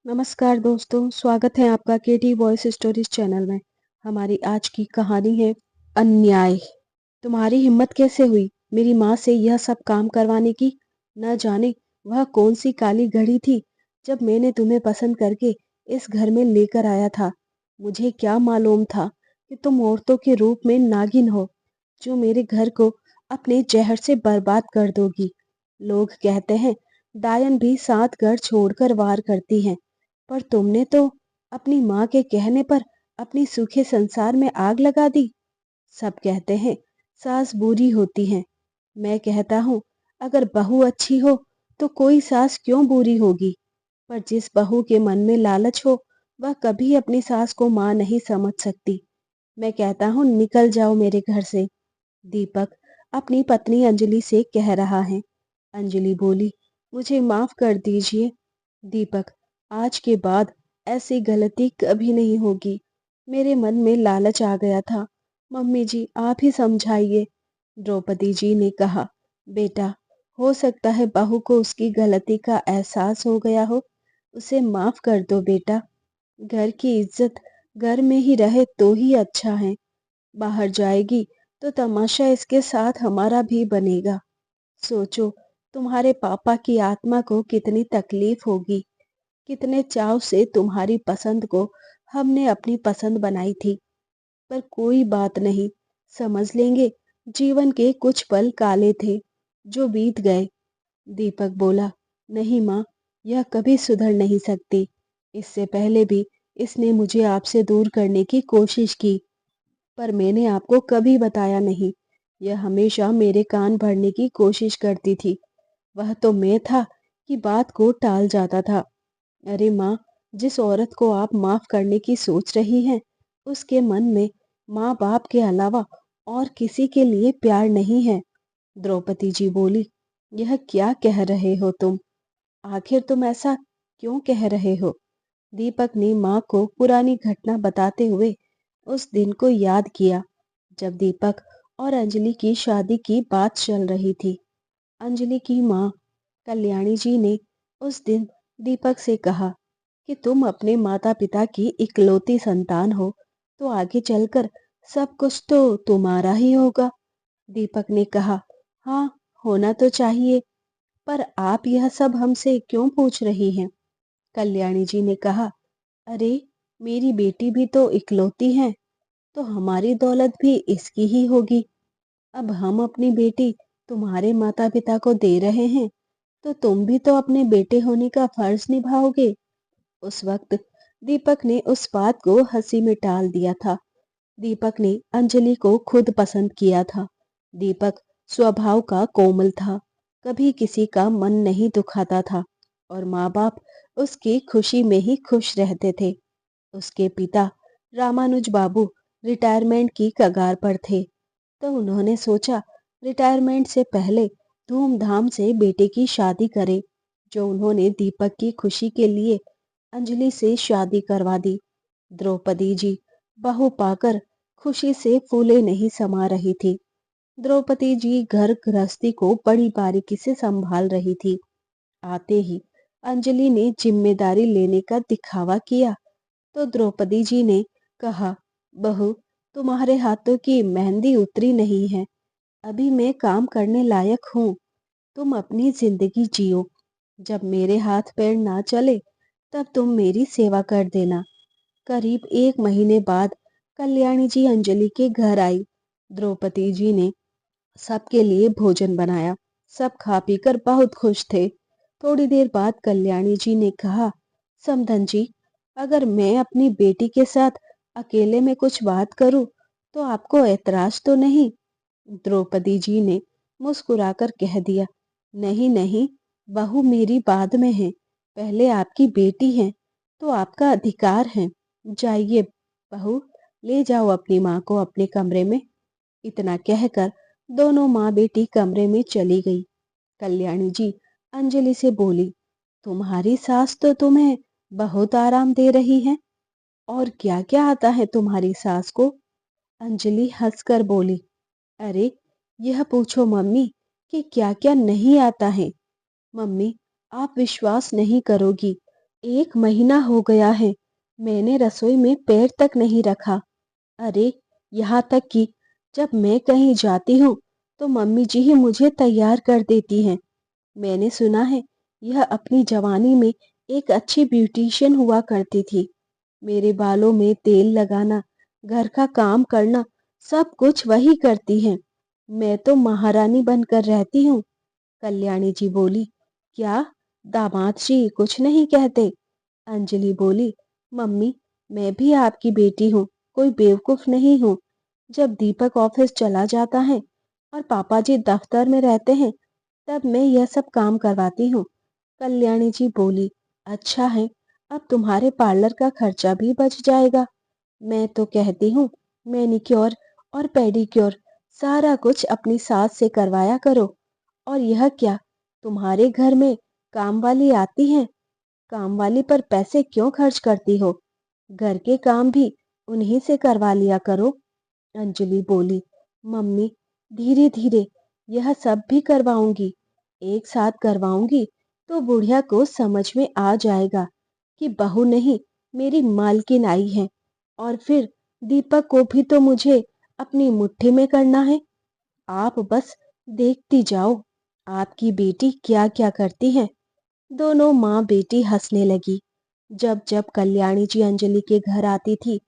नमस्कार दोस्तों, स्वागत है आपका केटी वॉइस स्टोरीज चैनल में। हमारी आज की कहानी है अन्याय। तुम्हारी हिम्मत कैसे हुई मेरी माँ से यह सब काम करवाने की? न जाने वह कौन सी काली घड़ी थी जब मैंने तुम्हें पसंद करके इस घर में लेकर आया था। मुझे क्या मालूम था कि तुम औरतों के रूप में नागिन हो, जो मेरे घर को अपने जहर से बर्बाद कर दोगी। लोग कहते हैं डायन भी 7 घर छोड़कर वार करती हैं, पर तुमने तो अपनी माँ के कहने पर अपनी सूखे संसार में आग लगा दी। सब कहते हैं सास बुरी होती है। मैं कहता हूँ अगर बहू अच्छी हो तो कोई सास क्यों बुरी होगी। पर जिस बहू के मन में लालच हो वह कभी अपनी सास को माँ नहीं समझ सकती। मैं कहता हूँ निकल जाओ मेरे घर से। दीपक अपनी पत्नी अंजलि से कह रहा है। अंजलि बोली, मुझे माफ कर दीजिए दीपक, आज के बाद ऐसी गलती कभी नहीं होगी। मेरे मन में लालच आ गया था। मम्मी जी आप ही समझाइए। द्रौपदी जी ने कहा, बेटा हो सकता है बहू को उसकी गलती का एहसास हो गया हो, उसे माफ कर दो बेटा। घर की इज्जत घर में ही रहे तो ही अच्छा है। बाहर जाएगी तो तमाशा इसके साथ हमारा भी बनेगा। सोचो तुम्हारे पापा की आत्मा को कितनी तकलीफ होगी। कितने चाव से तुम्हारी पसंद को हमने अपनी पसंद बनाई थी। पर कोई बात नहीं, समझ लेंगे। जीवन के कुछ पल काले थे जो बीत गए। दीपक बोला, नहीं माँ, यह कभी सुधर नहीं सकती। इससे पहले भी इसने मुझे आपसे दूर करने की कोशिश की, पर मैंने आपको कभी बताया नहीं। यह हमेशा मेरे कान भरने की कोशिश करती थी। वह तो मैं था कि बात को टाल जाता था। अरे माँ, जिस औरत को आप माफ करने की सोच रही हैं, उसके मन में माँ बाप के अलावा और किसी के लिए प्यार नहीं है। द्रौपदी जी बोली, यह क्या कह रहे हो तुम? आखिर तुम ऐसा क्यों कह रहे हो? दीपक ने माँ को पुरानी घटना बताते हुए उस दिन को याद किया जब दीपक और अंजलि की शादी की बात चल रही थी। अंजलि की माँ कल्याणी जी ने उस दिन दीपक से कहा कि तुम अपने माता पिता की इकलौती संतान हो, तो आगे चलकर सब कुछ तो तुम्हारा ही होगा। दीपक ने कहा, हाँ, होना तो चाहिए, पर आप यह सब हमसे क्यों पूछ रही हैं? कल्याणी जी ने कहा, अरे मेरी बेटी भी तो इकलौती है, तो हमारी दौलत भी इसकी ही होगी। अब हम अपनी बेटी तुम्हारे माता पिता को दे रहे हैं, तो तुम भी तो अपने बेटे होने का फर्ज निभाओगे। उस वक्त दीपक ने उस बात को हंसी में टाल दिया था। दीपक ने अंजलि को खुद पसंद किया था। दीपक स्वभाव का कोमल था, कभी किसी का मन नहीं दुखाता था और माँ बाप उसकी खुशी में ही खुश रहते थे। उसके पिता रामानुज बाबू रिटायरमेंट की कगार पर थे, तो उन्होंने सोचा रिटायरमेंट से पहले धूमधाम से बेटे की शादी करें। जो उन्होंने दीपक की खुशी के लिए अंजलि से शादी करवा दी। द्रौपदी जी बहू पाकर खुशी से फूले नहीं समा रही थी। द्रौपदी जी घर गृहस्थी को बड़ी बारीकी से संभाल रही थी। आते ही अंजलि ने जिम्मेदारी लेने का दिखावा किया, तो द्रौपदी जी ने कहा, बहू, तुम्हारे हाथों की मेहंदी उतरी नहीं है। अभी मैं काम करने लायक हूँ। तुम अपनी जिंदगी जियो। जब मेरे हाथ पैर ना चले तब तुम मेरी सेवा कर देना। करीब 1 महीने बाद कल्याणी जी अंजलि के घर आई। द्रौपदी जी ने सबके लिए भोजन बनाया। सब खा पीकर बहुत खुश थे। थोड़ी देर बाद कल्याणी जी ने कहा, समधन जी, अगर मैं अपनी बेटी के साथ अकेले में कुछ बात करूं तो आपको ऐतराज तो नहीं? द्रौपदी जी ने मुस्कुराकर कह दिया, नहीं नहीं, बहू मेरी बाद में है, पहले आपकी बेटी है, तो आपका अधिकार है। जाइए बहू, ले जाओ अपनी माँ को अपने कमरे में। इतना कहकर दोनों माँ बेटी कमरे में चली गई। कल्याणी जी अंजलि से बोली, तुम्हारी सास तो तुम्हें बहुत आराम दे रही है। और क्या क्या आता है तुम्हारी सास को? अंजलि हंसकर बोली, अरे यह पूछो मम्मी कि क्या क्या नहीं आता है। मम्मी, आप विश्वास नहीं करोगी, 1 महीना हो गया है, मैंने रसोई में पैर तक नहीं रखा। अरे! यहाँ तक कि जब मैं कहीं जाती हूँ, तो मम्मी जी ही मुझे तैयार कर देती हैं। मैंने सुना है, यह अपनी जवानी में एक अच्छी ब्यूटीशियन हुआ करती थी। मेरे बालों में तेल लगाना, घर का काम करना, सब कुछ वही करती हैं। मैं तो महारानी बनकर रहती हूँ। कल्याणी जी बोली, क्या? दामाद जी कुछ नहीं कहते? अंजलि बोली, मम्मी, मैं भी आपकी बेटी हूँ, कोई बेवकूफ नहीं हूँ। जब दीपक ऑफिस चला जाता है और पापा जी दफ्तर में रहते हैं, तब मैं यह सब काम करवाती हूँ। कल्याणी जी बोली, अच्छा है, अब तुम्हारे पार्लर का खर्चा भी बच जाएगा। मैं तो कहती हूँ, मैनिक्योर और पेडिक्योर सारा कुछ अपनी सास से करवाया करो। और यह क्या, तुम्हारे घर में काम वाली आती है? काम वाली पर पैसे क्यों खर्च करती हो? घर के काम भी उन्हीं से करवा लिया करो। अंजलि बोली, मम्मी, धीरे धीरे यह सब भी करवाऊंगी। एक साथ करवाऊंगी तो बुढ़िया को समझ में आ जाएगा कि बहू नहीं, मेरी मालकिन आई है। और फिर दीपक को भी तो मुझे अपनी मुट्ठी में करना है। आप बस देखती जाओ, आपकी बेटी क्या क्या करती है। दोनों माँ बेटी हंसने लगी। जब जब कल्याणी जी अंजलि के घर आती थी,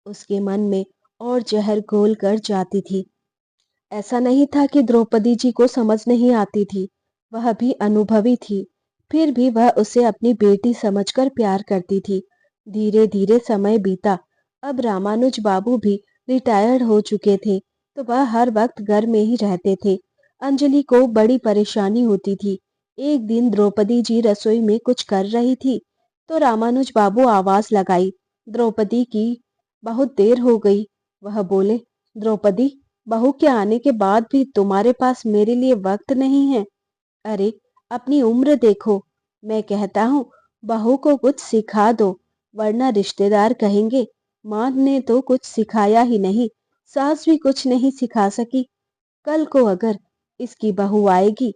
उसके मन में और जहर घोल कर जाती थी। ऐसा नहीं था कि द्रौपदी जी को समझ नहीं आती थी, वह भी अनुभवी थी। फिर भी वह उसे अपनी बेटी समझकर प्यार करती थी। धीरे धीरे समय बीता। अब रामानुज बाबू भी रिटायर्ड हो चुके थे, तो वह हर वक्त घर में ही रहते थे। अंजलि को बड़ी परेशानी होती थी। एक दिन द्रौपदी जी रसोई में कुछ कर रही थी, तो रामानुज बाबू आवाज लगाई, द्रौपदी की, बहुत देर हो गई। वह बोले, द्रौपदी, बहू के आने के बाद भी तुम्हारे पास मेरे लिए वक्त नहीं है। अरे, अपनी उम्र देखो। मैं कहता हूँ, बहू को कुछ सिखा दो, वरना रिश्तेदार कहेंगे माँ ने तो कुछ सिखाया ही नहीं, सास भी कुछ नहीं सिखा सकी। कल को अगर इसकी बहू आएगी,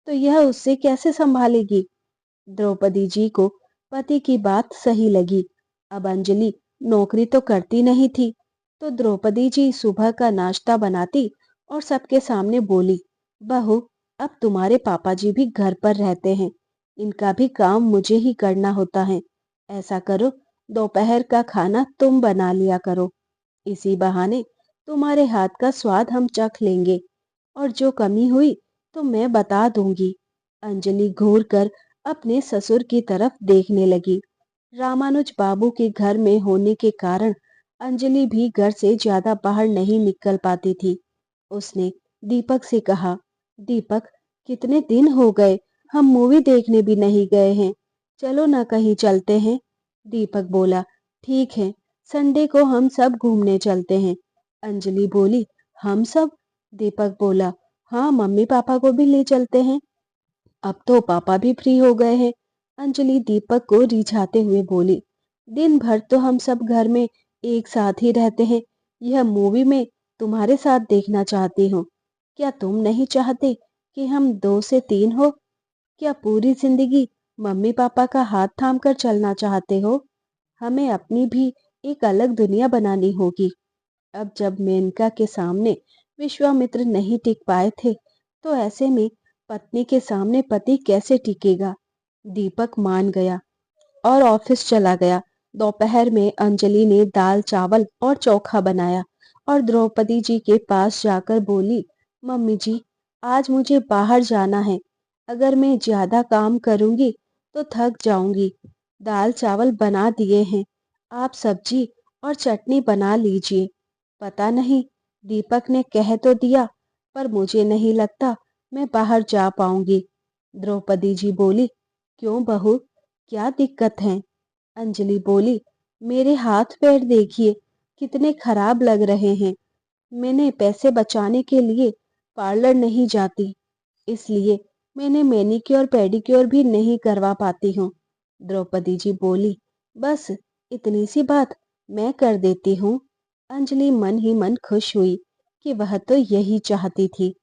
तो यह उससे कैसे संभालेगी? द्रौपदी जी को पति की बात सही लगी। अब अंजलि नौकरी तो करती नहीं थी, तो द्रौपदी जी सुबह का नाश्ता बनाती और सबके सामने बोली, बहू, अब तुम्हारे पापा जी भी घर पर रहते हैं, इनका भी काम मुझे ही करना होता है। ऐसा करो, दोपहर का खाना तुम बना लिया करो। इसी बहाने तुम्हारे हाथ का स्वाद हम चख लेंगे, और जो कमी हुई तो मैं बता दूंगी। अंजलि घूर कर अपने ससुर की तरफ देखने लगी। रामानुज बाबू के घर में होने के कारण अंजलि भी घर से ज्यादा बाहर नहीं निकल पाती थी। उसने दीपक से कहा, दीपक, कितने दिन हो गए, हम मूवी देखने भी नहीं गए हैं, चलो ना कहीं चलते हैं। दीपक बोला, ठीक है, संडे को हम सब घूमने चलते हैं। अंजलि बोली, हम सब? दीपक बोला, हाँ, मम्मी पापा को भी ले चलते हैं, अब तो पापा भी फ्री हो गए हैं। अंजलि दीपक को रिझाते हुए बोली, दिन भर तो हम सब घर में एक साथ ही रहते हैं, यह मूवी में तुम्हारे साथ देखना चाहती हूँ। क्या तुम नहीं चाहते कि हम 2 से 3 हो? क्या पूरी जिंदगी मम्मी पापा का हाथ थाम कर चलना चाहते हो? हमें अपनी भी एक अलग दुनिया बनानी होगी। अब जब मेनका के सामने विश्वामित्र नहीं टिक पाए थे, तो ऐसे में पत्नी के सामने पति कैसे टिकेगा? दीपक मान गया और ऑफिस चला गया। दोपहर में अंजलि ने दाल चावल और चोखा बनाया और द्रौपदी जी के पास जाकर बोली, मम्मी जी, आज मुझे बाहर जाना है, अगर मैं ज्यादा काम करूंगी तो थक जाऊंगी। दाल चावल बना दिए हैं, आप सब्जी और चटनी बना लीजिए। पता नहीं, दीपक ने कह तो दिया, पर मुझे नहीं लगता मैं बाहर जा पाऊंगी। द्रौपदी जी बोली, क्यों बहू, क्या दिक्कत है? अंजलि बोली, मेरे हाथ पैर देखिए, कितने खराब लग रहे हैं। मैंने पैसे बचाने के लिए पार्लर नहीं जाती, इसलिए मैंने मैनिक्योर पेडिक्योर भी नहीं करवा पाती हूँ। द्रौपदी जी बोली, बस इतनी सी बात, मैं कर देती हूँ। अंजलि मन ही मन खुश हुई कि वह तो यही चाहती थी।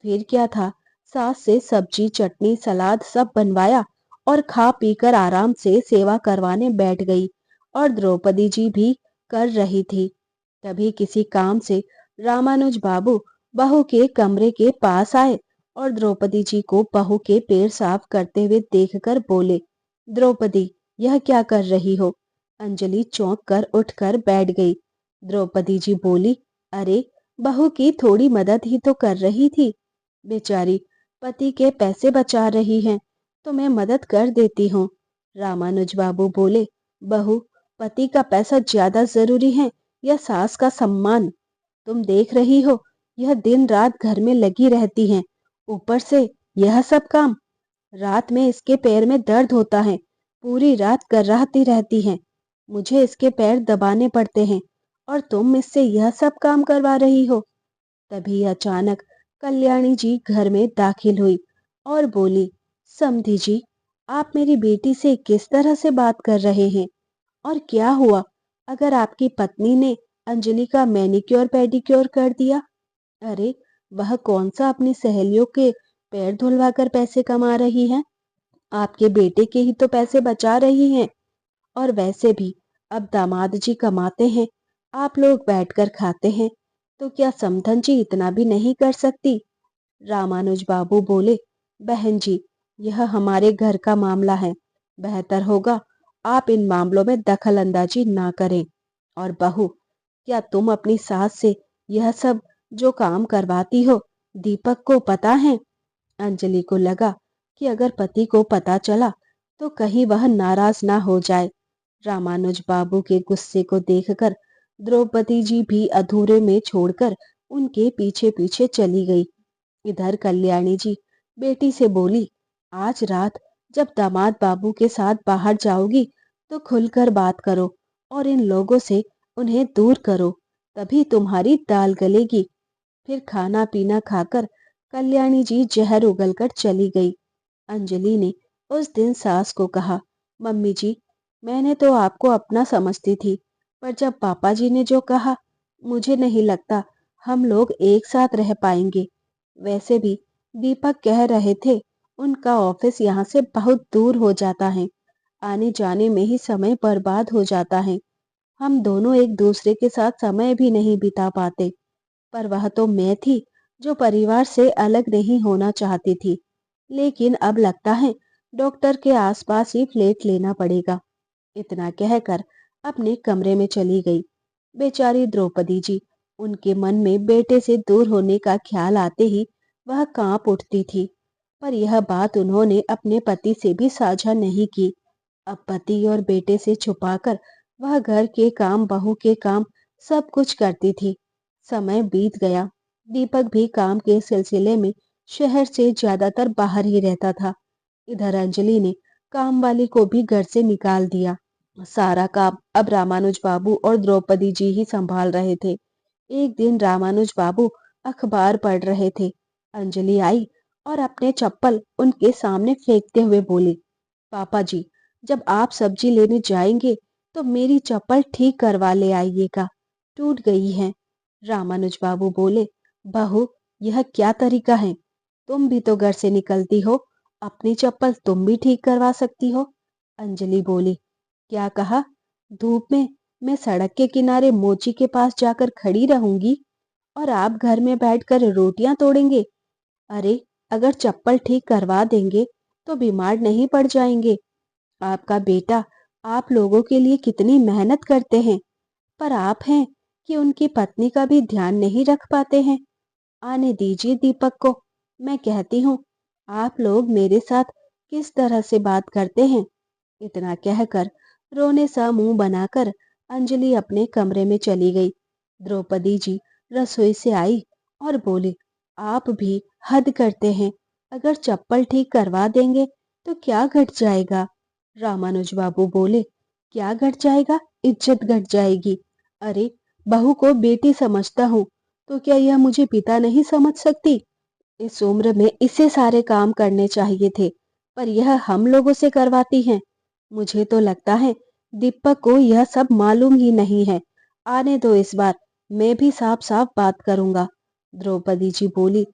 फिर क्या था, सास से सब्जी चटनी सलाद सब बनवाया और खा पीकर आराम से सेवा करवाने बैठ गई और द्रौपदी जी भी कर रही थी। तभी किसी काम से रामानुज बाबू बहू के कमरे के पास आए और द्रौपदी जी को बहू के पैर साफ करते हुए देखकर बोले, द्रौपदी, यह क्या कर रही हो? अंजलि चौंक कर उठकर बैठ गई। द्रौपदी जी बोली, अरे, बहू की थोड़ी मदद ही तो कर रही थी। बेचारी पति के पैसे बचा रही हैं, तो मैं मदद कर देती हूँ। रामानुज बाबू बोले, बहू, पति का पैसा ज्यादा जरूरी है या सास का सम्मान? तुम देख रही हो, यह दिन रात घर में लगी रहती हैं, ऊपर से यह सब काम। रात में इसके पैर में दर्द होता है, पूरी रात कर्राती रहती है, मुझे इसके पैर दबाने पड़ते हैं और तुम इससे यह सब काम करवा रही हो। तभी अचानक कल्याणी जी घर में दाखिल हुई और बोली, समधी जी, आप मेरी बेटी से किस तरह से बात कर रहे हैं? और क्या हुआ अगर आपकी पत्नी ने अंजलि का मैनिक्योर पेडिक्योर कर दिया? अरे, वह कौन सा अपनी सहेलियों के पैर धुलवा कर पैसे कमा रही है? आपके बेटे के ही तो पैसे बचा रही हैं। और वैसे भी अब दामाद जी कमाते हैं, आप लोग बैठकर खाते हैं, तो क्या समधन जी इतना भी नहीं कर सकती? रामानुज बाबू बोले, बहन जी, यह हमारे घर का मामला है, बेहतर होगा आप इन मामलों में दखल अंदाजी ना करें। और बहू, क्या तुम अपनी सास से यह सब जो काम करवाती हो दीपक को पता है? अंजलि को लगा कि अगर पति को पता चला तो कहीं वह नाराज ना हो जाए। रामानुज बाबू के गुस्से को देखकर द्रौपदी जी भी अधूरे में छोड़कर उनके पीछे पीछे चली गई। इधर कल्याणी जी बेटी से बोली, आज रात जब दामाद बाबू के साथ बाहर जाओगी तो खुलकर बात करो और इन लोगों से उन्हें दूर करो, तभी तुम्हारी दाल गलेगी। फिर खाना पीना खाकर कल्याणी जी जहर उगलकर चली गई। अंजलि ने उस दिन सास को कहा, मम्मी जी, मैंने तो आपको अपना समझती थी, पर जब पापा जी ने जो कहा, मुझे नहीं लगता हम लोग एक साथ रह पाएंगे। वैसे भी दीपक कह रहे थे उनका ऑफिस यहाँ से बहुत दूर हो जाता है, आने जाने में ही समय बर्बाद हो जाता है। हम दोनों एक दूसरे के साथ समय भी नहीं बिता पाते। पर वह तो मैं थी जो परिवार से अलग नहीं होना चाहती थी, लेकिन अब लगता है डॉक्टर के आसपास ही फ्लैट लेना पड़ेगा। इतना कहकर अपने कमरे में चली गई। बेचारी द्रौपदी जी, उनके मन में बेटे से दूर होने का ख्याल आते ही वह कांप उठती थी। पर यह बात उन्होंने अपने पति से भी साझा नहीं की। अब पति और बेटे से छुपाकर वह घर के काम, बहू के काम सब कुछ करती थी। समय बीत गया। दीपक भी काम के सिलसिले में शहर से ज्यादातर बाहर ही रहता था। इधर अंजलि ने काम वाली को भी घर से निकाल दिया। सारा काम अब रामानुज बाबू और द्रौपदी जी ही संभाल रहे थे। एक दिन रामानुज बाबू अखबार पढ़ रहे थे। अंजलि आई और अपने चप्पल उनके सामने फेंकते हुए बोली, पापा जी, जब आप सब्जी लेने जाएंगे तो मेरी चप्पल ठीक करवा ले आइएगा, टूट गई है। रामानुज बाबू बोले, बहू, यह क्या तरीका है? तुम भी तो घर से निकलती हो, अपनी चप्पल तुम भी ठीक करवा सकती हो। अंजलि बोली, क्या कहा? धूप में मैं सड़क के किनारे मोची के पास जाकर खड़ी रहूंगी और आप घर में बैठकर रोटियां तोड़ेंगे? अरे, अगर चप्पल ठीक करवा देंगे तो बीमार नहीं पड़ जाएंगे। आपका बेटा आप लोगों के लिए कितनी मेहनत करते हैं, पर आप हैं कि उनकी पत्नी का भी ध्यान नहीं रख पाते हैं। आने दीजिए दीपक को, मैं कहती हूँ आप लोग मेरे साथ किस तरह से बात करते हैं। इतना कहकर रोने सा मुंह बनाकर अंजलि अपने कमरे में चली गई। द्रौपदी जी रसोई से आई और बोली, आप भी हद करते हैं, अगर चप्पल ठीक करवा देंगे तो क्या घट जाएगा? रामानुज बाबू बोले, क्या घट जाएगा? इज्जत घट जाएगी। अरे, बहू को बेटी समझता हूँ तो क्या यह मुझे पिता नहीं समझ सकती? इस उम्र में इसे सारे काम करने चाहिए थे, पर यह हम लोगों से करवाती हैं। मुझे तो लगता है दीपक को यह सब मालूम ही नहीं है। आने दो, इस बार मैं भी साफ साफ बात करूंगा। द्रौपदी जी बोली,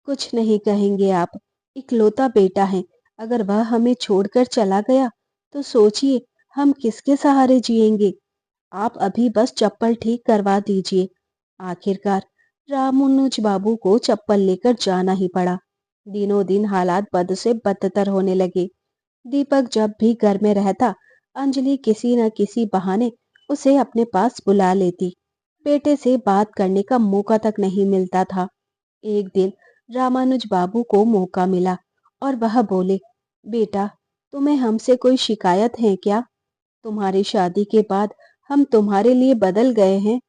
कुछ नहीं कहेंगे आप, इकलौता बेटा है, अगर वह हमें छोड़कर चला गया तो सोचिए हम किसके सहारे जिएंगे। आप अभी बस चप्पल ठीक करवा दीजिए। आखिरकार रामानुज बाबू को चप्पल लेकर जाना ही पड़ा। दिनों दिन हालात बद से बदतर होने लगे। दीपक जब भी घर में रहता, अंजलि किसी न किसी बहाने उसे अपने पास बुला लेती। बेटे से बात करने का मौका तक नहीं मिलता था। एक दिन रामानुज बाबू को मौका मिला और वह बोले, बेटा, तुम्हें हमसे कोई शिकायत है क्या? तुम्हारी शादी के बाद हम तुम्हारे लिए बदल गए हैं।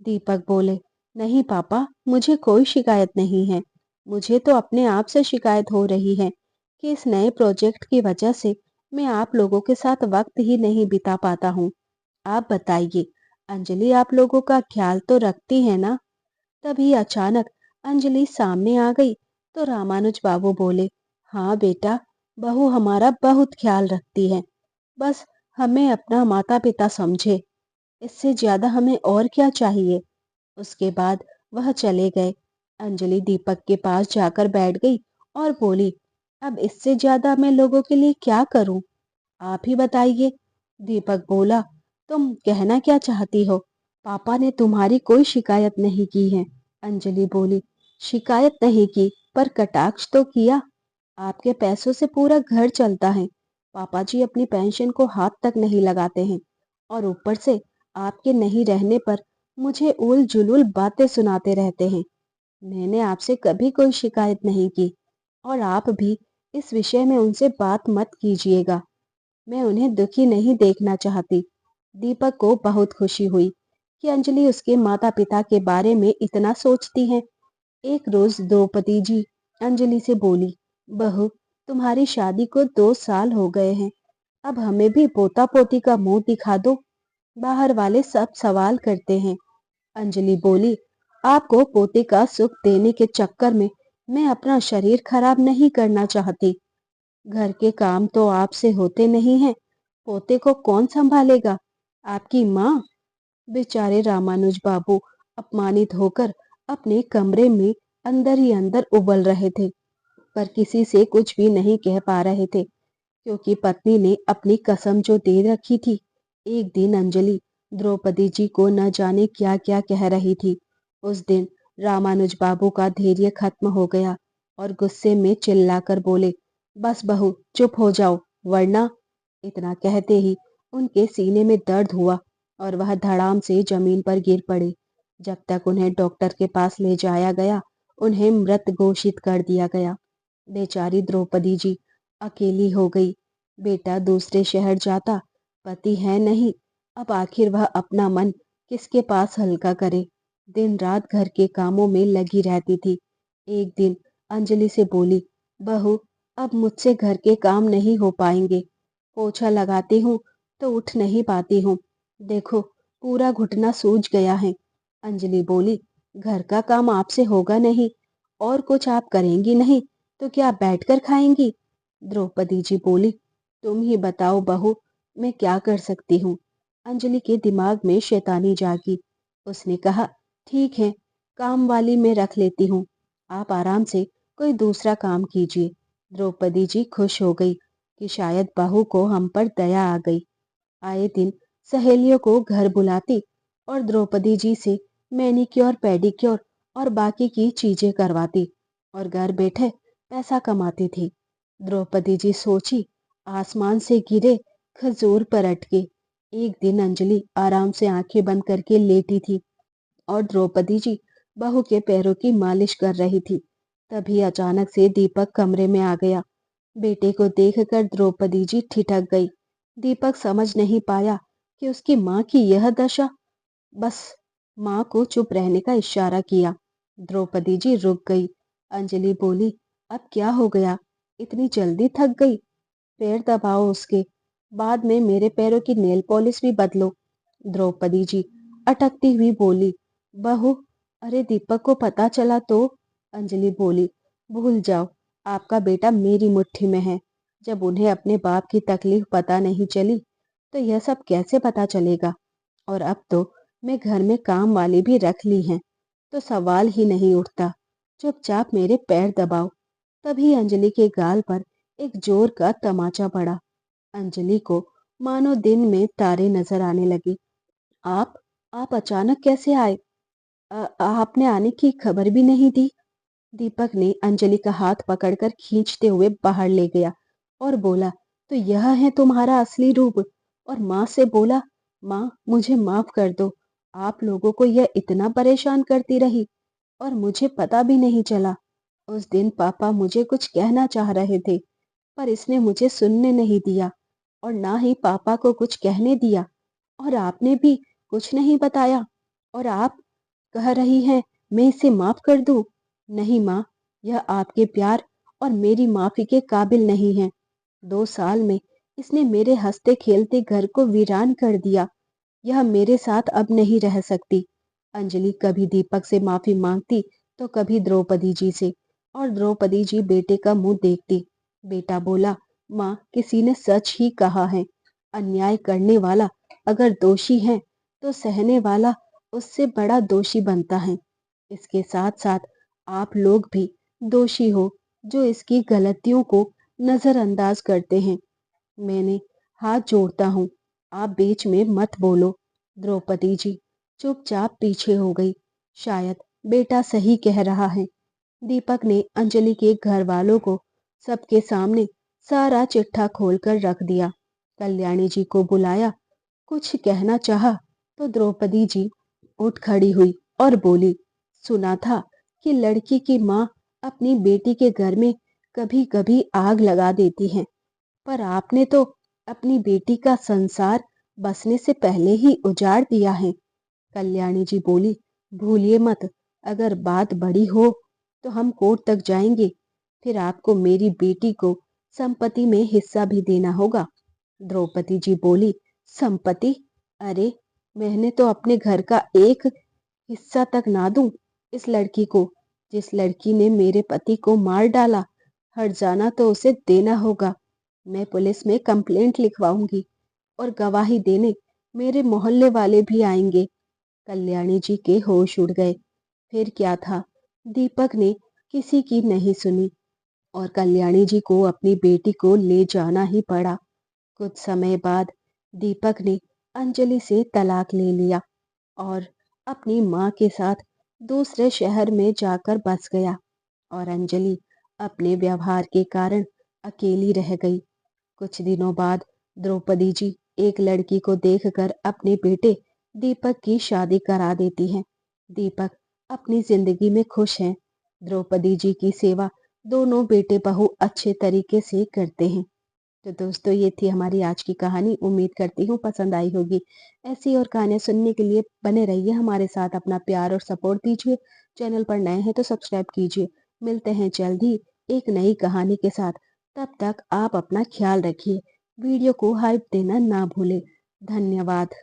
दीपक बोले, नहीं पापा, मुझे कोई शिकायत नहीं है। मुझे तो अपने आप से शिकायत हो रही है कि इस नए प्रोजेक्ट की वजह से मैं आप लोगों के साथ वक्त ही नहीं बिता पाता हूँ। आप बताइए, अंजलि आप लोगों का ख्याल तो रखती है ना? तभी अचानक अंजलि सामने आ गई तो रामानुज बाबू बोले, हाँ बेटा, बहू हमारा बहुत ख्याल रखती है। बस हमें अपना माता पिता समझे, इससे ज्यादा हमें और क्या चाहिए। उसके बाद वह चले गए। अंजलि दीपक के पास जाकर बैठ गई और बोली, अब इससे ज्यादा मैं लोगों के लिए क्या करूं? आप ही बताइए। दीपक बोला, तुम कहना क्या चाहती हो? पापा ने तुम्हारी कोई शिकायत नहीं की है। अंजलि बोली, शिकायत नहीं की पर कटाक्ष तो किया। आपके पैसों से पूरा घर चलता है। पापा जी अपनी पेंशन को हाथ तक नहीं लगाते हैं और ऊपर से आपके नहीं रहने पर मुझे उल जुलूल बातें सुनाते रहते हैं। मैंने आपसे कभी कोई शिकायत नहीं की और आप भी इस विषय में उनसे बात मत कीजिएगा। मैं उन्हें दुखी नहीं देखना चाहती। दीपक को बहुत खुशी हुई कि अंजलि उसके माता पिता के बारे में इतना सोचती है। एक रोज द्रौपदी जी अंजलि से बोली, बहू, तुम्हारी शादी को 2 साल हो गए हैं। अब हमें भी पोता पोती का मुंह दिखा दो। बाहर वाले सब सवाल करते हैं। अंजलि बोली, आपको पोते का सुख देने के चक्कर में मैं अपना शरीर खराब नहीं करना चाहती। घर के काम तो आपसे होते नहीं हैं। पोते को कौन संभालेगा? आपकी माँ? बेचारे रामानुज बाबू अपमानित होकर अपने कमरे में अंदर ही अंदर उबल रहे थे, पर किसी से कुछ भी नहीं कह पा रहे थे क्योंकि पत्नी ने अपनी कसम जो दे रखी थी। एक दिन अंजलि द्रौपदी जी को न जाने क्या क्या कह रही थी। उस दिन रामानुज बाबू का धैर्य खत्म हो गया और गुस्से में चिल्लाकर बोले, बस बहू, चुप हो जाओ, वरना। इतना कहते ही उनके सीने में दर्द हुआ और वह धड़ाम से जमीन पर गिर पड़े। जब तक उन्हें डॉक्टर के पास ले जाया गया, उन्हें मृत घोषित कर दिया गया। बेचारी द्रौपदी जी अकेली हो गई। बेटा दूसरे शहर जाता, पति है नहीं, अब आखिर वह अपना मन किसके पास हल्का करे। दिन रात घर के कामों में लगी रहती थी। एक दिन अंजलि से बोली, बहू, अब मुझसे घर के काम नहीं हो पाएंगे। पोछा लगाती हूँ तो उठ नहीं पाती हूँ। देखो, पूरा घुटना सूज गया है। अंजलि बोली, घर का काम आपसे होगा नहीं और कुछ आप करेंगी नहीं तो क्या बैठकर खाएंगी? द्रौपदी जी बोली, तुम ही बताओ बहू, मैं क्या कर सकती हूँ? अंजलि के दिमाग में शैतानी जागी। उसने कहा, ठीक है, काम वाली मैं रख लेती हूँ। आप आराम से कोई दूसरा काम कीजिए। द्रौपदी जी खुश हो गई कि शायद बहू को हम पर दया आ गई। आए दिन सहेलियों को घर बुलाती और द्रौपदी जी से मैनिक्योर पेडिक्योर और बाकी की चीजें करवाती और घर बैठे पैसा कमाती थी। द्रौपदी जी सोची, आसमान से गिरे खजूर पर अटके। एक दिन अंजलि आराम से आंखें बंद करके लेटी थी और द्रौपदी जी बहू के पैरों की मालिश कर रही थी। तभी अचानक से दीपक कमरे में आ गया। बेटे को देखकर द्रौपदी जी ठिठक गई। दीपक समझ नहीं पाया कि उसकी माँ की यह दशा। बस माँ को चुप रहने का इशारा किया। द्रौपदी जी रुक गई। अंजलि बोली, अब क्या हो गया? इतनी जल्दी थक गई? पैर दबाओ उसके, बाद में मेरे पैरों की नेल पॉलिश भी बदलो। द्रौपदी जी अटकती हुई बोली, बहू, अरे दीपक को पता चला तो? अंजलि बोली, भूल जाओ, आपका बेटा मेरी मुट्ठी में है। जब उन्हें अपने बाप की तकलीफ पता नहीं चली तो यह सब कैसे पता चलेगा? और अब तो मैं घर में काम वाली भी रख ली है तो सवाल ही नहीं उठता। चुपचाप मेरे पैर दबाओ। तभी अंजलि के गाल पर एक जोर का तमाचा पड़ा। अंजलि को मानो दिन में तारे नजर आने लगे। आप आप अचानक कैसे आए? आपने आने की खबर भी नहीं दी। दीपक ने अंजलि का हाथ पकड़कर खींचते हुए बाहर ले गया और बोला, तो यह है तुम्हारा असली रूप? और माँ से बोला, माँ मुझे माफ कर दो, आप लोगों को यह इतना परेशान करती रही और मुझे पता भी नहीं चला। उस दिन पापा मुझे कुछ कहना चाह रहे थे, पर इसने मुझे सुनने नहीं दिया और ना ही पापा को कुछ कहने दिया, और आपने भी कुछ नहीं बताया, और आप कह रही हैं मैं इसे माफ कर दूं? नहीं माँ, यह आपके प्यार और मेरी माफी के काबिल नहीं है। 2 साल में इसने मेरे हंसते खेलते घर को वीरान कर दिया। यह मेरे साथ अब नहीं रह सकती। अंजलि कभी दीपक से माफी मांगती तो कभी द्रौपदी जी से, और द्रौपदी जी बेटे का मुंह देखती। बेटा बोला, माँ किसी ने सच ही कहा है, अन्याय करने वाला अगर दोषी है तो सहने वाला उससे बड़ा दोषी बनता है। इसके साथ साथ आप लोग भी दोषी हो जो इसकी गलतियों को नजरअंदाज करते हैं। मैंने हाथ जोड़ता हूँ, आप बीच में मत बोलो। द्रौपदी जी चुपचाप पीछे हो गई। शायद बेटा सही कह रहा है। दीपक ने अंजलि के घर वालों को सबके सामने सारा चिट्ठा खोलकर रख दिया। कल्याणी जी को बुलाया। कुछ कहना चाहा तो द्रौपदी जी उठ खड़ी हुई और बोली, सुना था कि लड़की की माँ अपनी बेटी के घर में कभी कभी आग लगा देती है, पर आपने तो अपनी बेटी का संसार बसने से पहले ही उजाड़ दिया है। कल्याणी जी बोली, भूलिए मत, अगर बात बड़ी हो तो हम कोर्ट तक जाएंगे, फिर आपको मेरी बेटी को संपत्ति में हिस्सा भी देना होगा। द्रौपदी जी बोली, संपत्ति? अरे मैंने तो अपने घर का एक हिस्सा तक ना दूं इस लड़की को। जिस लड़की ने मेरे पति को मार डाला, हर्जाना तो उसे देना होगा। मैं पुलिस में कंप्लेंट लिखवाऊंगी और गवाही देने मेरे मोहल्ले वाले भी आएंगे। कल्याणी जी के होश उड़ गए। फिर क्या था, दीपक ने किसी की नहीं सुनी और कल्याणी जी को अपनी बेटी को ले जाना ही पड़ा। कुछ समय बाद दीपक ने अंजलि से तलाक ले लिया और अपनी माँ के साथ दूसरे शहर में जाकर बस गया, और अंजलि अपने व्यवहार के कारण अकेली रह गई। कुछ दिनों बाद द्रौपदी जी एक लड़की को देखकर अपने बेटे दीपक की शादी करा देती हैं। दीपक अपनी जिंदगी में खुश हैं। द्रौपदी जी की सेवा दोनों बेटे बहू अच्छे तरीके से करते हैं। तो दोस्तों ये थी हमारी आज की कहानी। उम्मीद करती हूँ पसंद आई होगी। ऐसी और कहानियाँ सुनने के लिए बने रहिए हमारे साथ, अपना प्यार और सपोर्ट दीजिए। चैनल पर नए हैं तो सब्सक्राइब कीजिए। मिलते हैं जल्द ही एक नई कहानी के साथ। तब तक आप अपना ख्याल रखिए। वीडियो को हाइप देना ना भूलें। धन्यवाद।